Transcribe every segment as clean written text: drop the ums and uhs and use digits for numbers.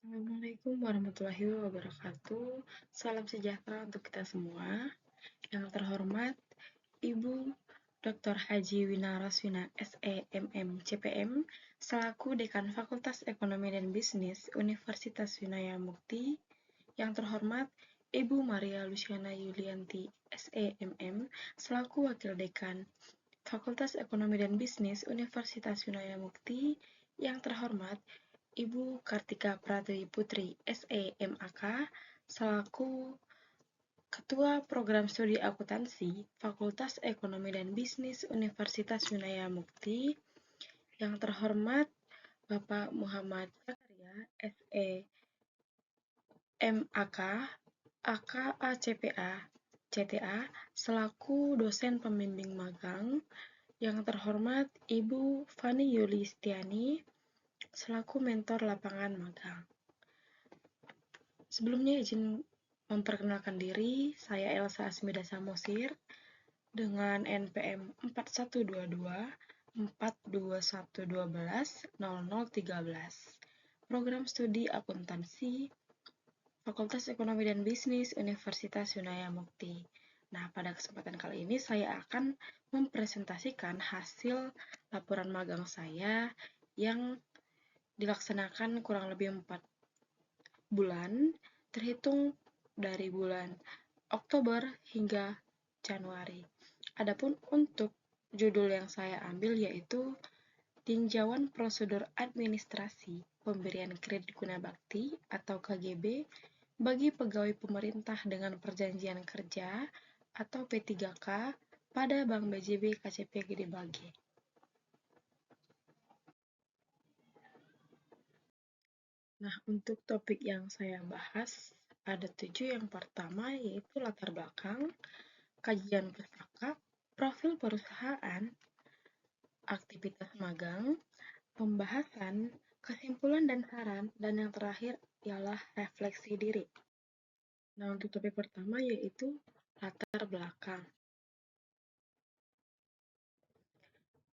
Assalamualaikum warahmatullahi wabarakatuh. Salam sejahtera untuk kita semua. Yang terhormat, Ibu Dr. Haji Winaraswina SEMM CPM, selaku Dekan Fakultas Ekonomi dan Bisnis Universitas Winaya Mukti. Yang terhormat, Ibu Maria Luciana Yulianti SEMM, selaku Wakil Dekan Fakultas Ekonomi dan Bisnis Universitas Winaya Mukti. Yang terhormat, Ibu Kartika Pratiwi Putri SEMAK, selaku Ketua Program Studi Akuntansi Fakultas Ekonomi dan Bisnis Universitas Winaya Mukti. Yang terhormat, Bapak Muhammad Zakaria SEMAK, AKACPA, CTA, selaku dosen pembimbing magang. Yang terhormat, Ibu Fani Yulistiani, selaku mentor lapangan magang. Sebelumnya izin memperkenalkan diri, saya Elsa Asmida Samosir dengan NPM 4122 421120013. Program Studi Akuntansi Fakultas Ekonomi dan Bisnis Universitas Winaya Mukti. Nah, pada kesempatan kali ini saya akan mempresentasikan hasil laporan magang saya yang dilaksanakan kurang lebih 4 bulan, terhitung dari bulan Oktober hingga Januari. Adapun untuk judul yang saya ambil yaitu Tinjauan Prosedur Administrasi Pemberian Kredit Guna Bakti atau KGB bagi pegawai pemerintah dengan perjanjian kerja atau P3K pada Bank BJB KCP Gede Bage. Nah, untuk topik yang saya bahas ada 7. Yang pertama yaitu latar belakang, kajian pustaka, profil perusahaan, aktivitas magang, pembahasan, kesimpulan dan saran, dan yang terakhir ialah refleksi diri. Nah, untuk topik pertama yaitu latar belakang.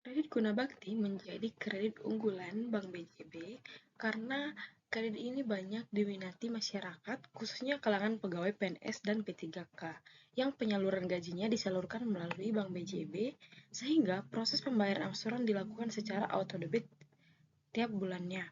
Kredit Guna Bakti menjadi kredit unggulan Bank BJB karena kredit ini banyak diminati masyarakat, khususnya kalangan pegawai PNS dan P3K, yang penyaluran gajinya disalurkan melalui Bank BJB, sehingga proses pembayaran angsuran dilakukan secara auto-debit tiap bulannya.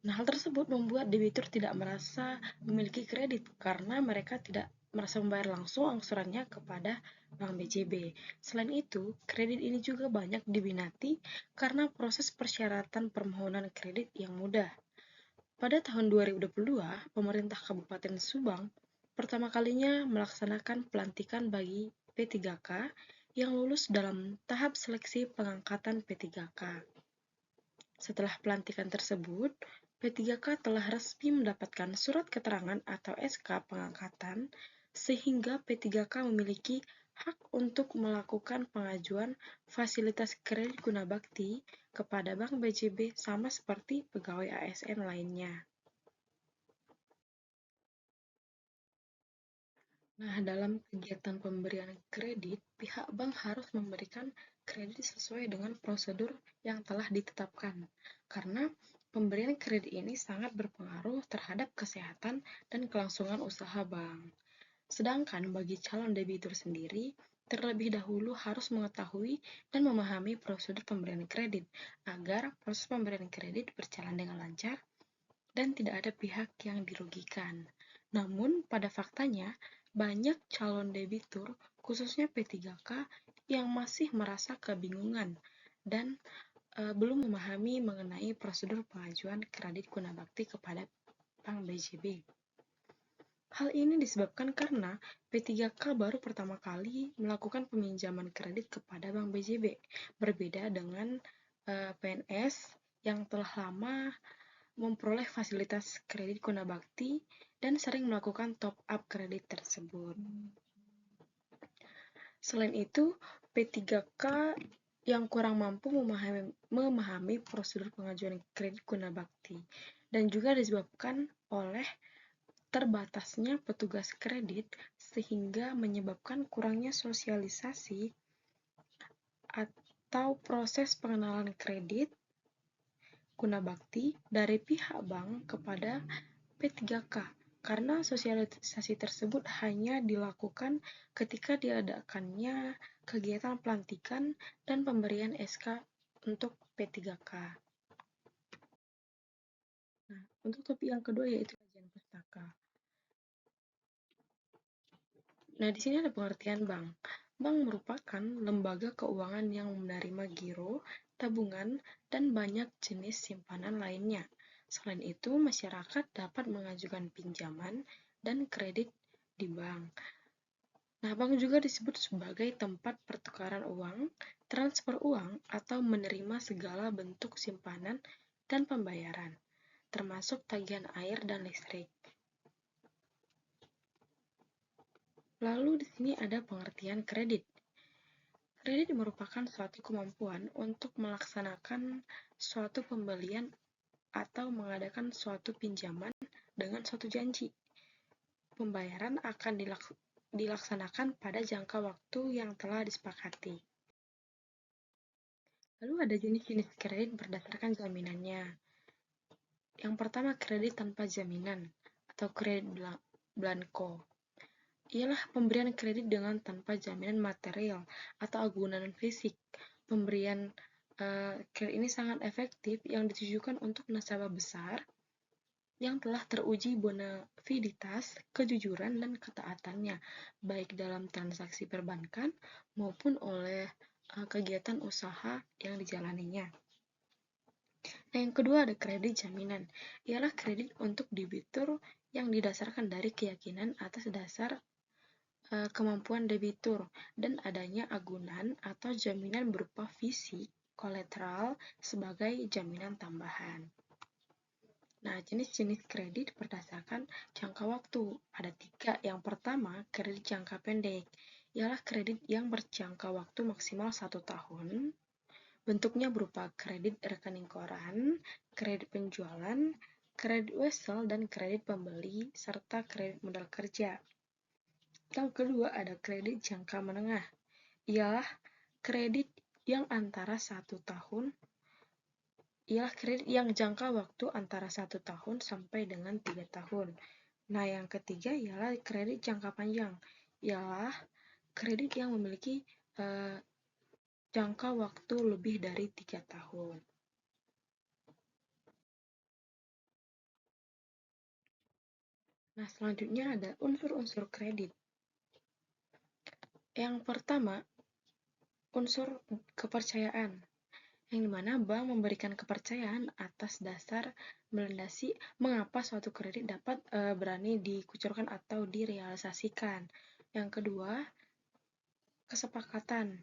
Nah, hal tersebut membuat debitur tidak merasa memiliki kredit karena mereka tidak merasa membayar langsung angsurannya kepada Bank BJB. Selain itu, kredit ini juga banyak diminati karena proses persyaratan permohonan kredit yang mudah. Pada tahun 2022, pemerintah Kabupaten Subang pertama kalinya melaksanakan pelantikan bagi P3K yang lulus dalam tahap seleksi pengangkatan P3K. Setelah pelantikan tersebut, P3K telah resmi mendapatkan surat keterangan atau SK pengangkatan, sehingga P3K memiliki hak untuk melakukan pengajuan fasilitas kredit guna bakti kepada Bank BJB sama seperti pegawai ASN lainnya. Nah, dalam kegiatan pemberian kredit, pihak bank harus memberikan kredit sesuai dengan prosedur yang telah ditetapkan, karena pemberian kredit ini sangat berpengaruh terhadap kesehatan dan kelangsungan usaha bank. Sedangkan bagi calon debitur sendiri, terlebih dahulu harus mengetahui dan memahami prosedur pemberian kredit, agar proses pemberian kredit berjalan dengan lancar dan tidak ada pihak yang dirugikan. Namun, pada faktanya, banyak calon debitur, khususnya P3K, yang masih merasa kebingungan dan belum memahami mengenai prosedur pengajuan kredit guna bakti kepada Bank BJB. Hal ini disebabkan karena P3K baru pertama kali melakukan peminjaman kredit kepada Bank BJB, berbeda dengan PNS yang telah lama memperoleh fasilitas kredit guna bakti dan sering melakukan top up kredit tersebut. Selain itu, P3K yang kurang mampu memahami prosedur pengajuan kredit guna bakti dan juga disebabkan oleh terbatasnya petugas kredit sehingga menyebabkan kurangnya sosialisasi atau proses pengenalan kredit guna bakti dari pihak bank kepada P3K, karena sosialisasi tersebut hanya dilakukan ketika diadakannya kegiatan pelantikan dan pemberian SK untuk P3K. Nah, untuk topik yang kedua yaitu kajian pustaka. Nah, di sini ada pengertian bank. Bank merupakan lembaga keuangan yang menerima giro, tabungan, dan banyak jenis simpanan lainnya. Selain itu, masyarakat dapat mengajukan pinjaman dan kredit di bank. Nah, bank juga disebut sebagai tempat pertukaran uang, transfer uang, atau menerima segala bentuk simpanan dan pembayaran, termasuk tagihan air dan listrik. Lalu di sini ada pengertian kredit. Kredit merupakan suatu kemampuan untuk melaksanakan suatu pembelian atau mengadakan suatu pinjaman dengan suatu janji. Pembayaran akan dilaksanakan pada jangka waktu yang telah disepakati. Lalu ada jenis-jenis kredit berdasarkan jaminannya. Yang pertama, kredit tanpa jaminan atau kredit blanko. Ialah pemberian kredit dengan tanpa jaminan material atau agunan fisik. Pemberian kredit ini sangat efektif yang ditujukan untuk nasabah besar yang telah teruji bonaviditas, kejujuran, dan ketaatannya, baik dalam transaksi perbankan maupun oleh kegiatan usaha yang dijalaninya. Nah, yang kedua ada kredit jaminan. Ialah kredit untuk debitur yang didasarkan dari keyakinan atas dasar kemampuan debitur dan adanya agunan atau jaminan berupa fisik, kolateral sebagai jaminan tambahan. Nah, jenis-jenis kredit berdasarkan jangka waktu. Ada 3. Yang pertama, kredit jangka pendek. Ialah kredit yang berjangka waktu maksimal 1 tahun. Bentuknya berupa kredit rekening koran, kredit penjualan, kredit wesel, dan kredit pembeli, serta kredit modal kerja. Yang kedua ada kredit jangka menengah. Ialah kredit yang antara 1 tahun ialah kredit yang jangka waktu antara 1 tahun sampai dengan 3 tahun. Nah, yang ketiga ialah kredit jangka panjang. Ialah kredit yang memiliki jangka waktu lebih dari 3 tahun. Nah, selanjutnya ada unsur-unsur kredit. Yang pertama, unsur kepercayaan, yang dimana bank memberikan kepercayaan atas dasar melandasi mengapa suatu kredit dapat berani dikucurkan atau direalisasikan. Yang kedua, kesepakatan.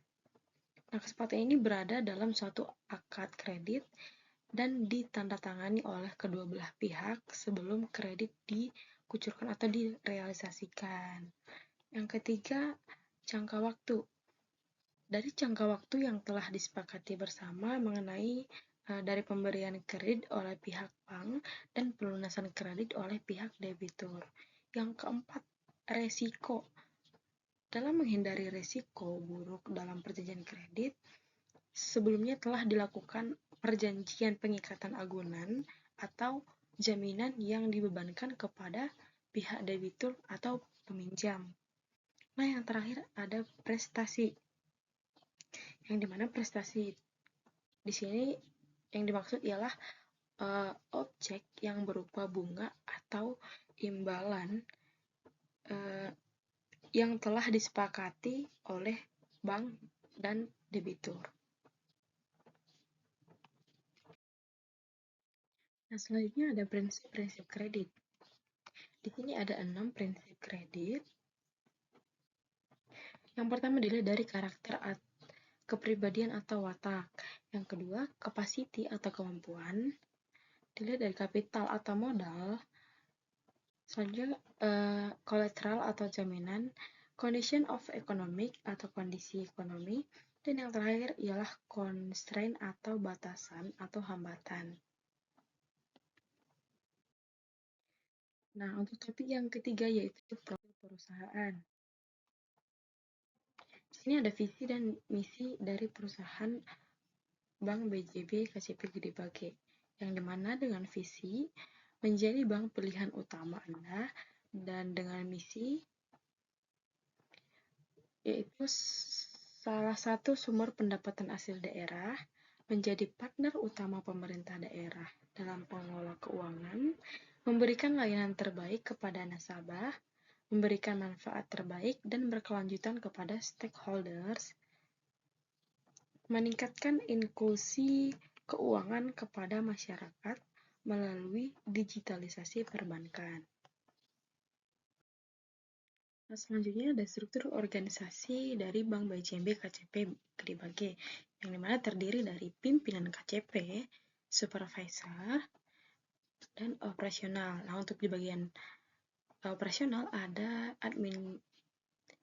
Nah, kesepakatan ini berada dalam suatu akad kredit dan ditandatangani oleh kedua belah pihak sebelum kredit dikucurkan atau direalisasikan. Yang ketiga, jangka waktu. Dari jangka waktu yang telah disepakati bersama mengenai dari pemberian kredit oleh pihak bank dan pelunasan kredit oleh pihak debitur. Yang keempat, resiko. Dalam menghindari resiko buruk dalam perjanjian kredit, sebelumnya telah dilakukan perjanjian pengikatan agunan atau jaminan yang dibebankan kepada pihak debitur atau peminjam. Nah, yang terakhir ada prestasi. Yang dimana prestasi di sini yang dimaksud ialah objek yang berupa bunga atau imbalan yang telah disepakati oleh bank dan debitur. Nah, selanjutnya ada prinsip-prinsip kredit. Di sini ada 6 prinsip kredit. Yang pertama dilihat dari karakter kepribadian atau watak. Yang kedua, capacity atau kemampuan. Dilihat dari kapital atau modal. Selanjutnya, collateral atau jaminan. Condition of economic atau kondisi ekonomi. Dan yang terakhir ialah constraint atau batasan atau hambatan. Nah, untuk topik yang ketiga yaitu profil perusahaan. Di sini ada visi dan misi dari perusahaan Bank BJB KCP Gede Bage. yang dimana dengan visi menjadi bank pilihan utama Anda dan dengan misi yaitu salah satu sumber pendapatan asli daerah, menjadi partner utama pemerintah daerah dalam pengelola keuangan, memberikan layanan terbaik kepada nasabah, memberikan manfaat terbaik dan berkelanjutan kepada stakeholders, meningkatkan inklusi keuangan kepada masyarakat melalui digitalisasi perbankan. Nah, selanjutnya ada struktur organisasi dari Bank BCB KCP dibagi, yang dimana terdiri dari pimpinan KCP, supervisor, dan operasional. Nah, untuk di bagian operasional ada admin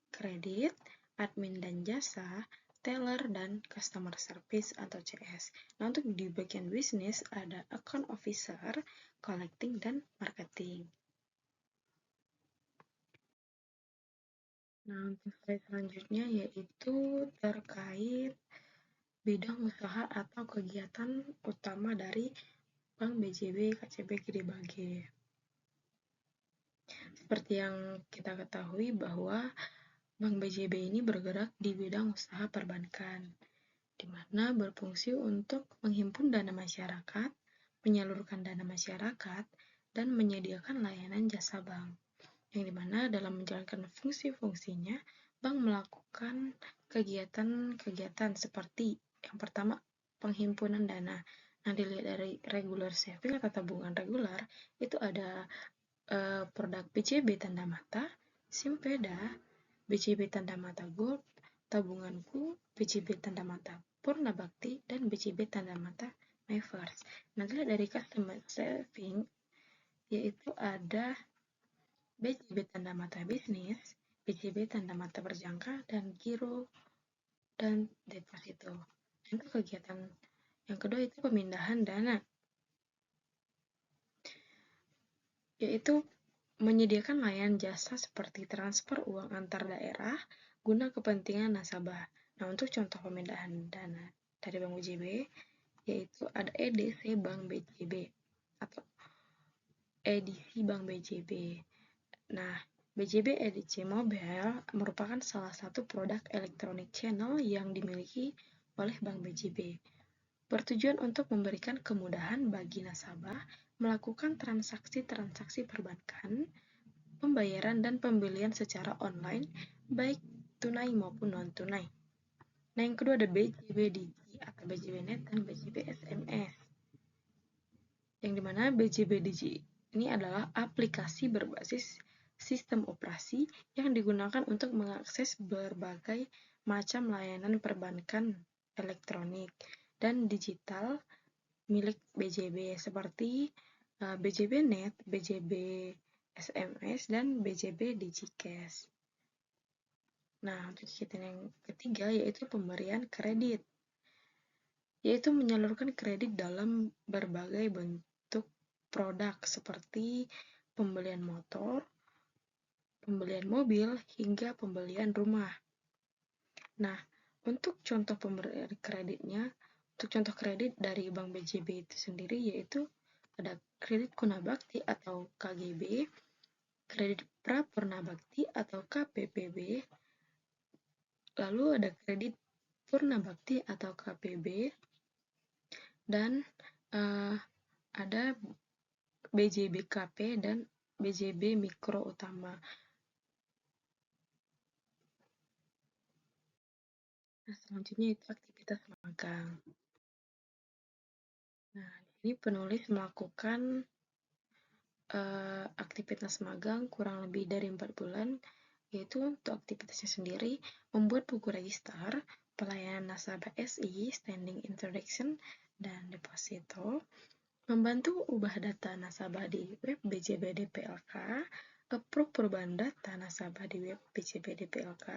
kredit, admin dan jasa, teller, dan customer service atau CS. Nah, untuk di bagian bisnis ada account officer, collecting, dan marketing. Nah, untuk slide selanjutnya yaitu terkait bidang usaha atau kegiatan utama dari Bank BJB KCB Gede Bage. Seperti yang kita ketahui bahwa Bank BJB ini bergerak di bidang usaha perbankan, di mana berfungsi untuk menghimpun dana masyarakat, menyalurkan dana masyarakat, dan menyediakan layanan jasa bank. Yang dimana dalam menjalankan fungsi-fungsinya, bank melakukan kegiatan-kegiatan seperti yang pertama, penghimpunan dana. Nah, dilihat dari regular saving atau tabungan regular, itu ada produk BCB Tanda Mata, Simpeda, BCB Tanda Mata Gold, Tabunganku, BCB Tanda Mata Purna Bakti, dan BCB Tanda Mata My First. Nah, dilihat dari customer saving, yaitu ada BCB Tanda Mata Bisnis, BCB Tanda Mata Berjangka, dan Giro dan Deposito. Itu kegiatan yang kedua itu pemindahan dana, yaitu menyediakan layanan jasa seperti transfer uang antar daerah guna kepentingan nasabah. Nah, untuk contoh pemindahan dana dari Bank BJB, yaitu ada EDC Bank BJB atau edisi Bank BJB. Nah, BJB EDC Mobile merupakan salah satu produk elektronik channel yang dimiliki oleh Bank BJB. Bertujuan untuk memberikan kemudahan bagi nasabah melakukan transaksi-transaksi perbankan, pembayaran dan pembelian secara online, baik tunai maupun non-tunai. Nah, yang kedua ada BJB Digi atau BJB Net dan BJB SMS. Yang dimana BJB Digi ini adalah aplikasi berbasis sistem operasi yang digunakan untuk mengakses berbagai macam layanan perbankan elektronik dan digital milik BJB seperti BJB Net, BJB SMS, dan BJB DigiCash. Nah, untuk kegiatan yang ketiga yaitu pemberian kredit, yaitu menyalurkan kredit dalam berbagai bentuk produk seperti pembelian motor, pembelian mobil, hingga pembelian rumah. Nah, untuk contoh pemberian kreditnya, untuk contoh kredit dari Bank BJB itu sendiri yaitu ada kredit Guna Bakti atau KGB, kredit Pra Purna Bakti atau KPPB, lalu ada kredit Purna Bakti atau KPB, dan ada BJBKP dan BJB Mikro Utama. Nah, selanjutnya itu aktivitas magang. Nah, ini penulis melakukan aktivitas magang kurang lebih dari 4 bulan, yaitu untuk aktivitasnya sendiri, membuat buku register, pelayanan nasabah SI, standing introduction, dan deposito, membantu ubah data nasabah di web BJB DPLK, approve perubahan data nasabah di web BJB DPLK,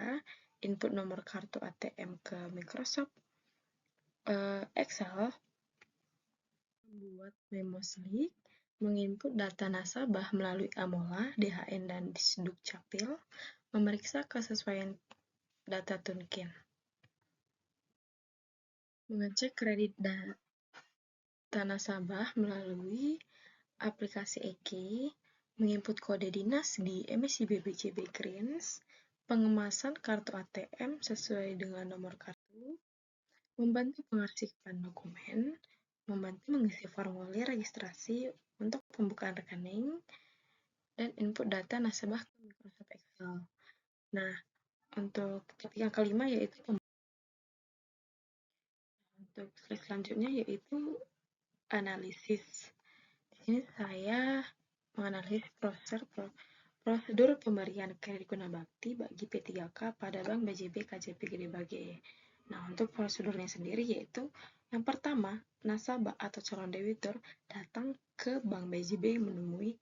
input nomor kartu ATM ke Microsoft Excel, membuat memo slip, menginput data nasabah melalui Amola, DHN, dan Disdukcapil, memeriksa kesesuaian data Tunkin, mengecek kredit data nasabah melalui aplikasi EKI, menginput kode dinas di emisi BBJB Greens, pengemasan kartu ATM sesuai dengan nomor kartu, membantu pengarsipan dokumen, membantu mengisi formulir registrasi untuk pembukaan rekening, dan input data nasabah ke Microsoft Excel. Nah, untuk yang kelima yaitu untuk slide selanjutnya yaitu analisis. Di sini saya menganalisis prosedur pemberian kredit guna bakti bagi P3K pada Bank BJB KJP Gede Bage. Nah, untuk prosedurnya sendiri yaitu yang pertama, nasabah atau calon debitur datang ke Bank BJB menemui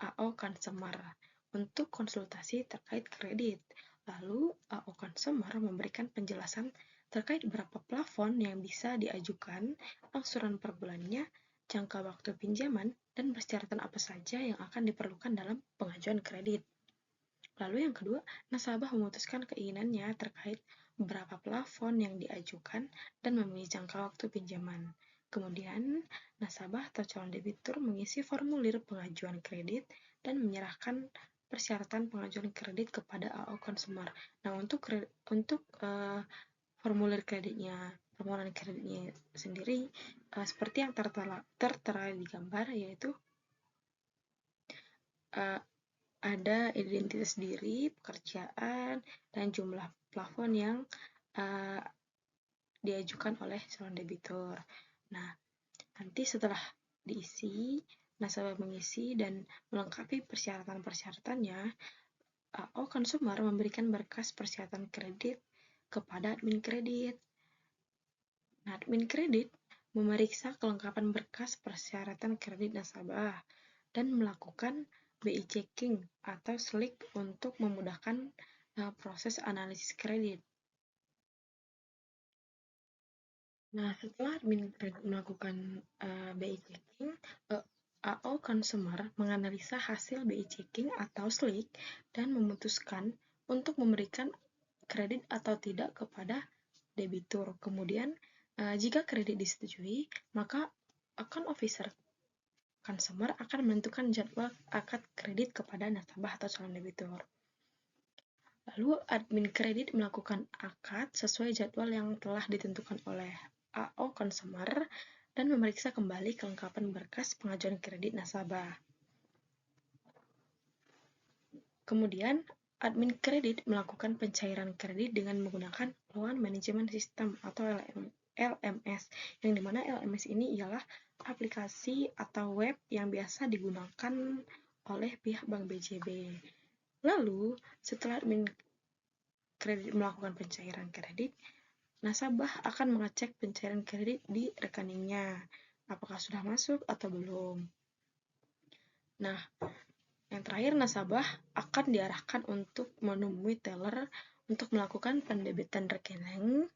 AO Consumer untuk konsultasi terkait kredit. Lalu, AO Consumer memberikan penjelasan terkait berapa plafon yang bisa diajukan, angsuran per bulannya, jangka waktu pinjaman, dan persyaratan apa saja yang akan diperlukan dalam pengajuan kredit. Lalu yang kedua, nasabah memutuskan keinginannya terkait berapa plafon yang diajukan dan memilih jangka waktu pinjaman. Kemudian, nasabah atau calon debitur mengisi formulir pengajuan kredit dan menyerahkan persyaratan pengajuan kredit kepada AO Consumer. Nah, untuk formulir kreditnya, permohonan kreditnya sendiri seperti yang tertera di gambar, yaitu ada identitas diri, pekerjaan, dan jumlah plafon yang diajukan oleh calon debitur. Nah, nanti setelah diisi, nasabah mengisi dan melengkapi persyaratan-persyaratannya, AO Consumer memberikan berkas persyaratan kredit kepada admin kredit. Nah, admin kredit memeriksa kelengkapan berkas persyaratan kredit nasabah dan melakukan BI checking atau slick untuk memudahkan proses analisis kredit. Nah, setelah admin kredit melakukan BI checking, AO Consumer menganalisa hasil BI checking atau slick dan memutuskan untuk memberikan kredit atau tidak kepada debitur. Kemudian, jika kredit disetujui, maka account officer consumer akan menentukan jadwal akad kredit kepada nasabah atau calon debitur. Lalu, admin kredit melakukan akad sesuai jadwal yang telah ditentukan oleh AO Consumer dan memeriksa kembali kelengkapan berkas pengajuan kredit nasabah. Kemudian, admin kredit melakukan pencairan kredit dengan menggunakan Loan Management System atau LMS, yang dimana LMS ini ialah aplikasi atau web yang biasa digunakan oleh pihak Bank BJB. Lalu, setelah admin kredit melakukan pencairan kredit, nasabah akan mengecek pencairan kredit di rekeningnya, apakah sudah masuk atau belum. Nah, yang terakhir, nasabah akan diarahkan untuk menemui teller untuk melakukan pendebitan rekening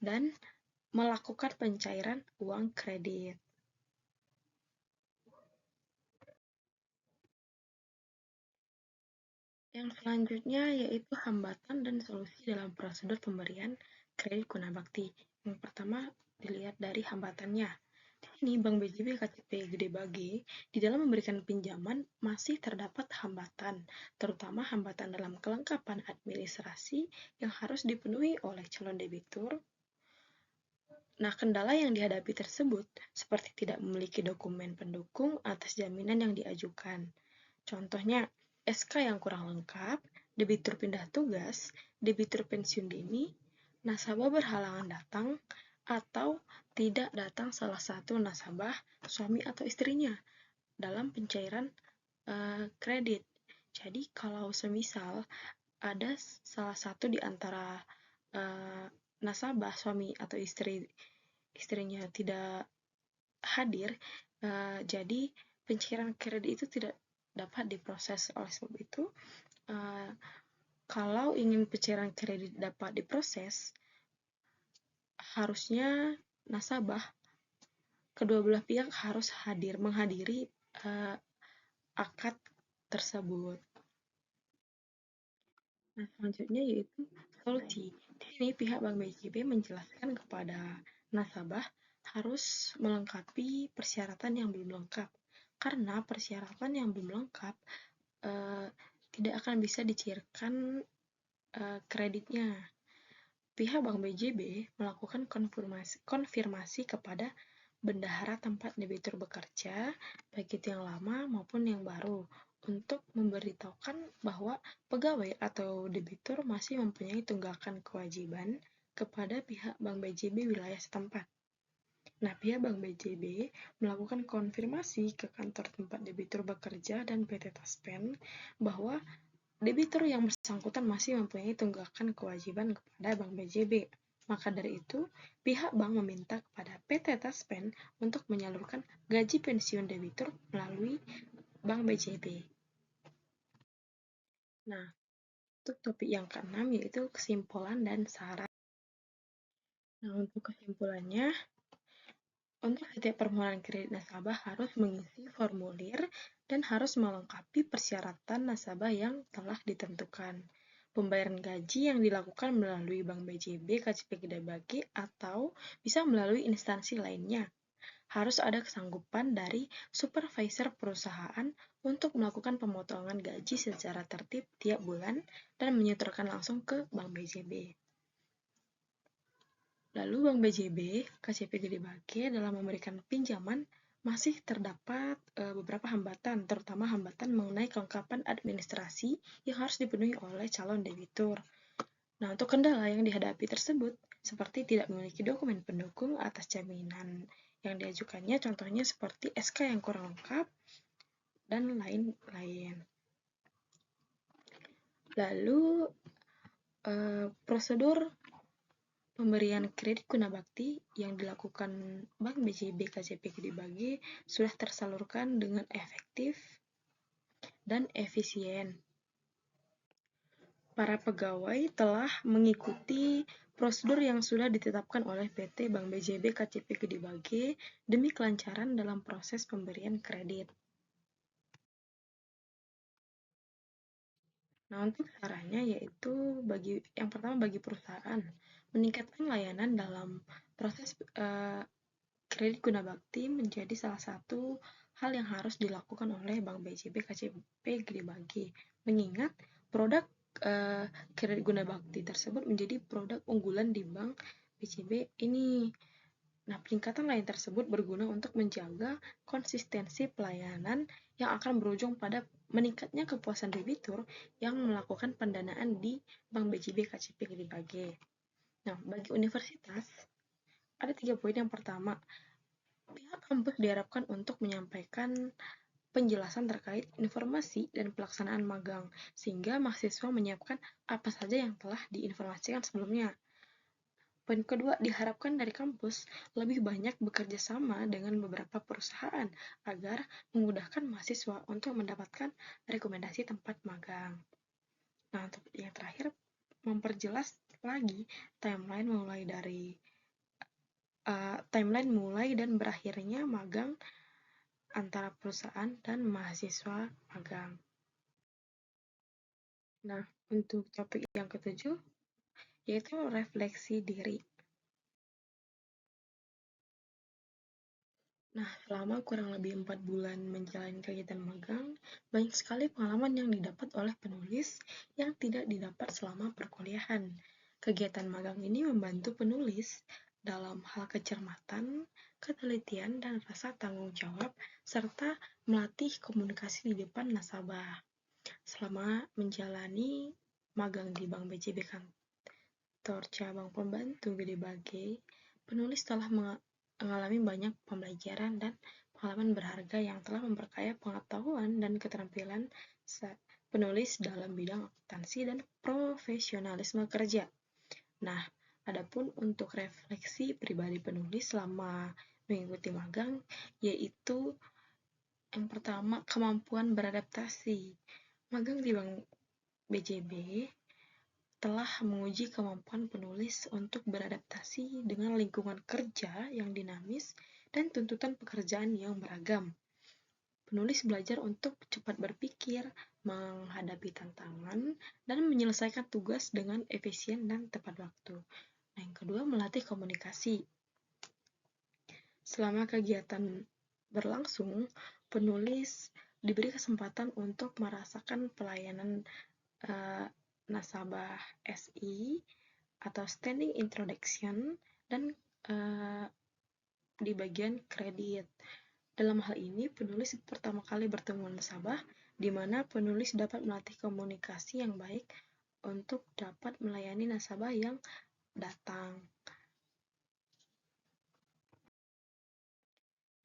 dan melakukan pencairan uang kredit. Yang selanjutnya yaitu hambatan dan solusi dalam prosedur pemberian kredit guna bakti. Yang pertama, dilihat dari hambatannya. Di sini Bank BJB KCP Gede Bage di dalam memberikan pinjaman masih terdapat hambatan, terutama hambatan dalam kelengkapan administrasi yang harus dipenuhi oleh calon debitur. Nah, kendala yang dihadapi tersebut seperti tidak memiliki dokumen pendukung atas jaminan yang diajukan. Contohnya, SK yang kurang lengkap, debitur pindah tugas, debitur pensiun dini, nasabah berhalangan datang, atau tidak datang salah satu nasabah, suami atau istrinya, dalam pencairan kredit. Jadi, kalau semisal ada salah satu di antara nasabah, suami atau istrinya tidak hadir, jadi pencairan kredit itu tidak dapat diproses. Oleh sebab itu, kalau ingin pencairan kredit dapat diproses, harusnya nasabah kedua belah pihak harus menghadiri akad tersebut. Nah, selanjutnya yaitu solusi. Di sini pihak Bank BJB menjelaskan kepada nasabah harus melengkapi persyaratan yang belum lengkap. Karena persyaratan yang belum lengkap tidak akan bisa dicairkan kreditnya. Pihak Bank BJB melakukan konfirmasi kepada bendahara tempat debitur bekerja, baik itu yang lama maupun yang baru, untuk memberitahukan bahwa pegawai atau debitur masih mempunyai tunggakan kewajiban kepada pihak Bank BJB wilayah setempat. Nah, pihak Bank BJB melakukan konfirmasi ke kantor tempat debitur bekerja dan PT Taspen bahwa debitur yang bersangkutan masih mempunyai tunggakan kewajiban kepada Bank BJB. Maka dari itu, pihak bank meminta kepada PT Taspen untuk menyalurkan gaji pensiun debitur melalui Bank BJB. Nah, untuk topik yang keenam yaitu kesimpulan dan saran. Nah, untuk kesimpulannya, untuk setiap permohonan kredit nasabah harus mengisi formulir dan harus melengkapi persyaratan nasabah yang telah ditentukan. Pembayaran gaji yang dilakukan melalui Bank BJB, KCP Gede Bage, atau bisa melalui instansi lainnya. Harus ada kesanggupan dari supervisor perusahaan untuk melakukan pemotongan gaji secara tertib tiap bulan dan menyetorkan langsung ke Bank BJB. Lalu Bank BJB, KCP Gede Bage dalam memberikan pinjaman masih terdapat beberapa hambatan, terutama hambatan mengenai kelengkapan administrasi yang harus dipenuhi oleh calon debitur. Nah, untuk kendala yang dihadapi tersebut, seperti tidak memiliki dokumen pendukung atas jaminan yang diajukannya, contohnya seperti SK yang kurang lengkap, dan lain-lain. Lalu, prosedur pemberian kredit guna bakti yang dilakukan Bank BJB KCP Gede Bage sudah tersalurkan dengan efektif dan efisien. Para pegawai telah mengikuti prosedur yang sudah ditetapkan oleh PT Bank BJB KCP Gede Bage demi kelancaran dalam proses pemberian kredit. Nah, untuk caranya yaitu yang pertama bagi perusahaan meningkatkan layanan dalam proses kredit guna bakti menjadi salah satu hal yang harus dilakukan oleh Bank BJB KCP Gede Bage, mengingat produk kredit guna bakti tersebut menjadi produk unggulan di Bank BJB ini. Nah, peningkatan lain tersebut berguna untuk menjaga konsistensi pelayanan yang akan berujung pada meningkatnya kepuasan debitur yang melakukan pendanaan di Bank BJB KCP Gede Bage. Nah, bagi universitas, ada 3 poin. Yang pertama, pihak kampus diharapkan untuk menyampaikan penjelasan terkait informasi dan pelaksanaan magang, sehingga mahasiswa menyiapkan apa saja yang telah diinformasikan sebelumnya. Poin kedua, diharapkan dari kampus lebih banyak bekerja sama dengan beberapa perusahaan agar memudahkan mahasiswa untuk mendapatkan rekomendasi tempat magang. Nah, untuk yang terakhir, memperjelas lagi timeline mulai dan berakhirnya magang antara perusahaan dan mahasiswa magang. Nah, untuk topik yang ketujuh, yaitu refleksi diri. Nah, selama kurang lebih 4 bulan menjalani kegiatan magang, banyak sekali pengalaman yang didapat oleh penulis yang tidak didapat selama perkuliahan. Kegiatan magang ini membantu penulis dalam hal kecermatan, ketelitian, dan rasa tanggung jawab, serta melatih komunikasi di depan nasabah. Selama menjalani magang di Bank BJB Kantor Cabang Pembantu Gede Bage, penulis telah mengalami banyak pembelajaran dan pengalaman berharga yang telah memperkaya pengetahuan dan keterampilan penulis dalam bidang akuntansi dan profesionalisme kerja. Nah, adapun untuk refleksi pribadi penulis selama mengikuti magang, yaitu yang pertama, kemampuan beradaptasi. Magang di Bank BJB telah menguji kemampuan penulis untuk beradaptasi dengan lingkungan kerja yang dinamis dan tuntutan pekerjaan yang beragam. Penulis belajar untuk cepat berpikir, menghadapi tantangan, dan menyelesaikan tugas dengan efisien dan tepat waktu. Nah, yang kedua, melatih komunikasi. Selama kegiatan berlangsung, penulis diberi kesempatan untuk merasakan pelayanan eh, nasabah SI atau standing introduction dan eh, di bagian kredit. Dalam hal ini, penulis pertama kali bertemu nasabah, di mana penulis dapat melatih komunikasi yang baik untuk dapat melayani nasabah yang datang.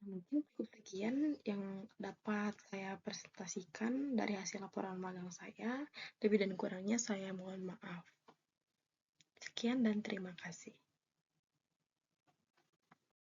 Mungkin cukup sekian yang dapat saya presentasikan dari hasil laporan magang saya. Lebih dan kurangnya saya mohon maaf. Sekian dan terima kasih.